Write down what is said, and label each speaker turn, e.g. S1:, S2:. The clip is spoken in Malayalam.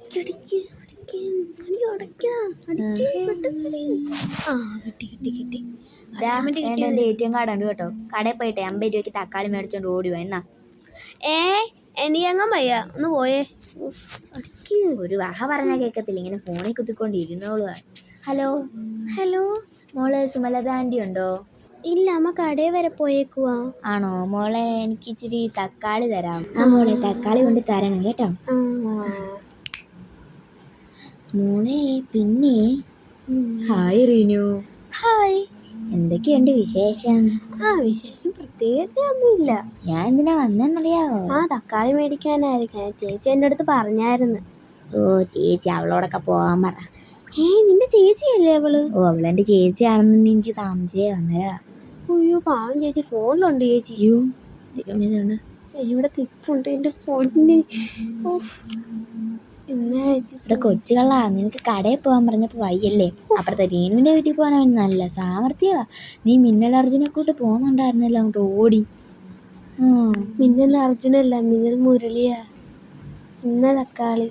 S1: എന്റെ ATM കാർഡ് ഉണ്ട് കേട്ടോ. കടയിൽ പോയിട്ട് 50 രൂപയ്ക്ക് തക്കാളി മേടിച്ചോണ്ട് ഓടി എന്നാ.
S2: എനിക്കങ്ങ് വയ്യ, ഒന്ന് പോയേ.
S1: ഒരു വഹ പറഞ്ഞാൽ കേൾക്കത്തില്ല, ഇങ്ങനെ ഫോണിൽ കുത്തിക്കൊണ്ടിരുന്നോളൂ. ഹലോ
S2: ഹലോ
S1: മോളെ, സുമലത ആൻറ്റി ഉണ്ടോ?
S2: ഇല്ല, അമ്മ കടയിൽ വരെ പോയേക്കുവാ.
S1: ആണോ മോളെ, എനിക്ക് ഇച്ചിരി തക്കാളി തരാം. മോളെ തക്കാളി കൊണ്ട് തരണം കേട്ടോ. മോളെ പിന്നെ ഹായ് റീനു.
S2: ഹായ്.
S1: എന്തൊക്കെയുണ്ട് വിശേഷം?
S2: വിശേഷം പ്രത്യേകതയൊന്നുമില്ല.
S1: ഞാൻ എന്തിനാ വന്നെന്നറിയാവോ?
S2: തക്കാളി മേടിക്കാനായിരിക്കും. ചേച്ചി എൻ്റെ അടുത്ത് പറഞ്ഞായിരുന്നു.
S1: ചേച്ചി അവളോടൊക്കെ പോകാൻ പറ.
S2: നിന്റെ ചേച്ചിയല്ലേ അവള്?
S1: അവളെന്റെ ചേച്ചിയാണെന്ന് എനിക്ക് സംശയം വന്നതാ.
S2: അയ്യോ പാവം ചേച്ചി, ഫോണിലുണ്ട് ചേച്ചി. ഇവിടെ തിപ്പുണ്ട് എൻ്റെ പൊന്നി.
S1: ഇവിടെ കൊച്ചുകളാ, നിനക്ക് കടയിൽ പോകാൻ പറഞ്ഞപ്പോ വയ്യല്ലേ? അപ്പുറത്തെ റീനുവിന്റെ വീട്ടിൽ പോകാൻ നല്ല സാമർത്ഥ്യമാ. നീ മിന്നൽ അർജുനെ കൂട്ട് പോകുന്നുണ്ടായിരുന്നല്ലോ അങ്ങോട്ട് ഓടി.
S2: മിന്നൽ അർജുനല്ല, മിന്നൽ മുരളിയാ. ഇന്ന തക്കാളി.